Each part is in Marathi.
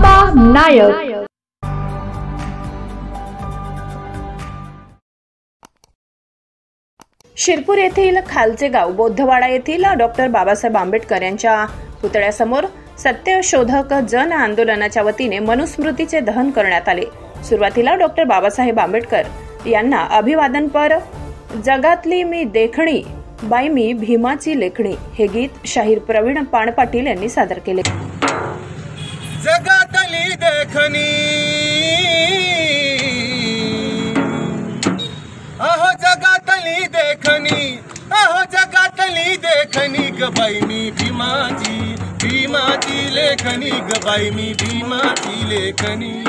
बाबा नायक। शिरपूर येथील खालचे गाव बौद्धवाडा येथील डॉक्टर बाबासाहेब आंबेडकर यांच्या पुतळ्यासमोर सत्यशोधक जन आंदोलनाच्या वतीने मनुस्मृतीचे दहन करण्यात आले। सुरुवातीला डॉक्टर बाबासाहेब आंबेडकर यांना अभिवादनपर जगातली मी देखणी बाई मी भीमाची लेखणी हे गीत शाहीर प्रवीण पाणपाटील यांनी सादर केले। जगातली देखणी अहो जगातली देखणी अहो जगातली देखणी ग बाई मी भीमाची लेखणी ग बाई मी भीमाची लेखणी।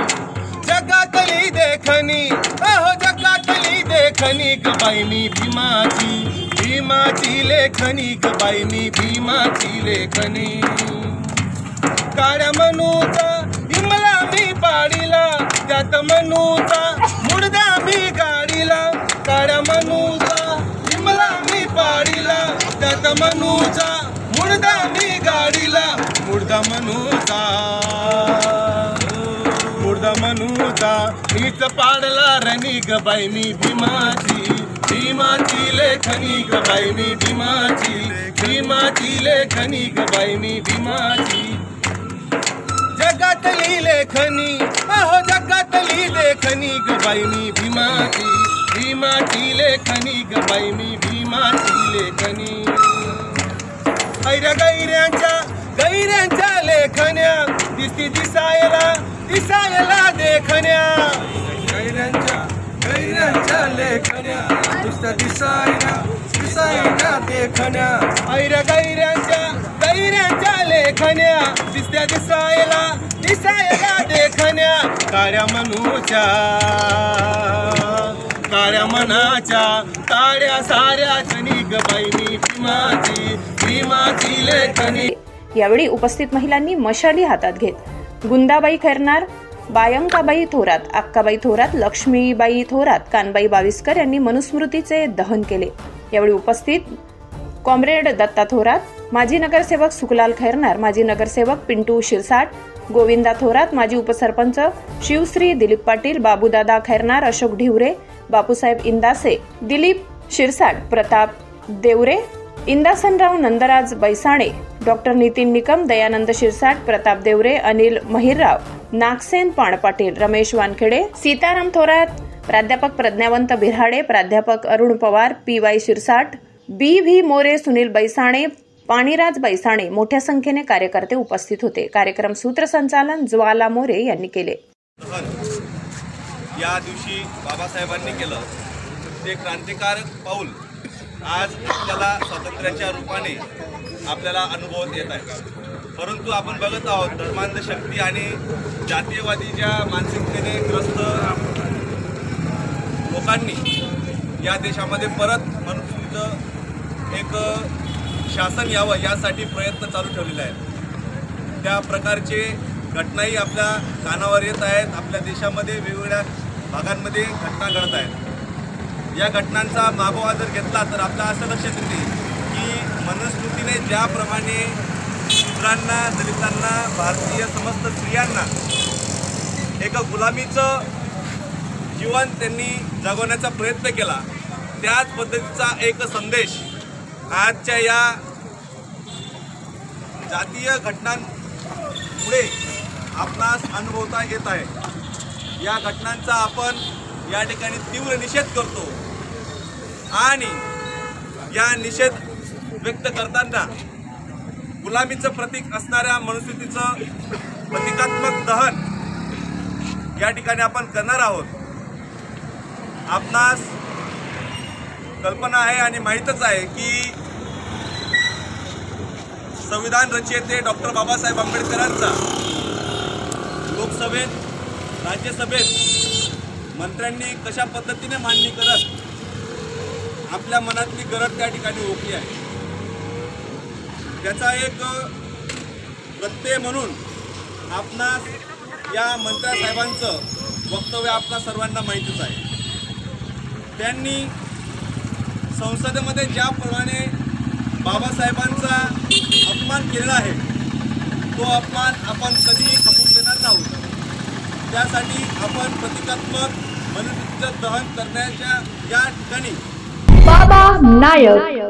जगातली देखणी अहो जगातली देखणी ग बाई मी भीमाची लेखणी ग बाई मी भीमाची लेखणी। काळ्या मनूचा इमला मी पाडीला त्यात मनूचा मुडदा मी गाडीला। काळ्या मनूचा इमला मी पाडीला त्यात मनूचा मुडदा मी गाडीला। मुडदा मनूचा मीच पाडला रणी ग बाई मी भीमाची लेखणी ग बाई मी भीमाची लेखणी ग बाई मी भीमाची। जगातली लेखनी अहो जगातली लेखनी ग बाई मी भीमाची लेखनी ग बाई मी भीमाची लेखनी। ऐऱ्या गैऱ्यांच्या लेखन्या दिसती दिसायला देखण्या। गैऱ्यांच्या लेखन्या दिसत्या दिसायला देखण्या। ऐऱ्या गैऱ्यांच्या लेखन्या दिसत्या दिसायला देखण्या। काळ्या मनाच्या काळ्या साऱ्या खणी ग बाई मी भीमाची लेखणी। यावेळी उपस्थित महिलांनी मशाली हातात घेत गुंदाबाई खैरनार, बायंकाबाई थोरात, अक्काबाई थोरात, लक्ष्मीबाई थोरात, कानबाई बाविस्कर यांनी मनुस्मृतीचे दहन केले। यावेळी उपस्थित कॉम्रेड दत्ता थोरात, माजी नगरसेवक सुखलाल खैरनार, माजी नगरसेवक पिंटू शिरसाट, गोविंदा थोरात, माजी उपसरपंच शिवश्री दिलीप पाटील, बाबूदादा खैरनार, अशोक ढिवरे, बापूसाहेब इंदासे, दिलीप शिरसाट, प्रताप देवरे, इंदासनराव नंदराज बैसाणे, डॉक्टर नितीन निकम, दयानंद शिरसाट, प्रताप देवरे, अनिल महिरराव, नागसेन पाणपाटील, रमेश वानखेडे, सीताराम थोरात, प्राध्यापक प्रज्ञावंत बिऱ्हाडे, प्राध्यापक अरुण पवार, PY शिरसाट, BV मोरे, सुनील बैसाणे, पाणीराज बैसाणे मोठ्या संख्येने कार्यकर्ते उपस्थित होते। कार्यक्रम सूत्रसंचालन ज्वाला मोरे यांनी केले। या दिवशी बाबासाहेबांनी केलं ते क्रांतिकारक पाऊल आज आपल्याला स्वातंत्र्याच्या रूपाने आपल्याला अनुभवत येत आहे। परंतु आपण बघत आहोत धर्मांधशक्ती आणि जातीयवादीच्या मानसिकतेने ग्रस्त लोकांनी या देशामध्ये परत मनुस्मृतीचं एक शासन यावं यासाठी प्रयत्न चालू ठेवलेले आहेत। त्या प्रकारचे घटनाही आपल्या कानावर येत आहेत। आपल्या देशामध्ये वेगवेगळ्या भागांमध्ये घटना घडत आहेत। या घटनांचा मागोवा जर घेतला तर आपल्या असं लक्षात येते की मनुस्मृतीने ज्याप्रमाणे शूद्रांना, दलितांना, भारतीय समस्त स्त्रियांना एक गुलामीचं जीवन त्यांनी जगवण्याचा प्रयत्न केला, त्याच पद्धतीचा एक संदेश आजच्या या जातीय घटनांमुळे आपणास अनुभवता येत आहे। या घटनांचा आपण या ठिकाणी तीव्र निषेध करतो आणि या निषेध व्यक्त करताना गुलामीचं प्रतीक असणाऱ्या मनुस्मृतीचं प्रतिकात्मक दहन या ठिकाणी आपण करणार आहोत। आपणास कल्पना आहे आणि माहीतच आहे की संविधान रचयिते डॉक्टर बाबासाहेब आंबेडकरांचा लोकसभेत, राज्यसभेत मंत्र्यांनी कशा पद्धतीने मांडणी करत आपल्या मनातली गरज त्या ठिकाणी ओळखली आहे, त्याचा एक प्रत्यय म्हणून आपणास या मंत्र्यासाहेबांचं वक्तव्य आपल्या सर्वांना माहीतच आहे। त्यांनी संसदेमध्ये ज्याप्रमाणे बाबासाहेबांचा अपमान केलेला आहे तो अपमान आपण कधीही खपून देणार नाही। त्यासाठी आपण प्रतिकात्मक मनुस्मृतीचं दहन करण्याच्या या ठिकाणी बाबा नायक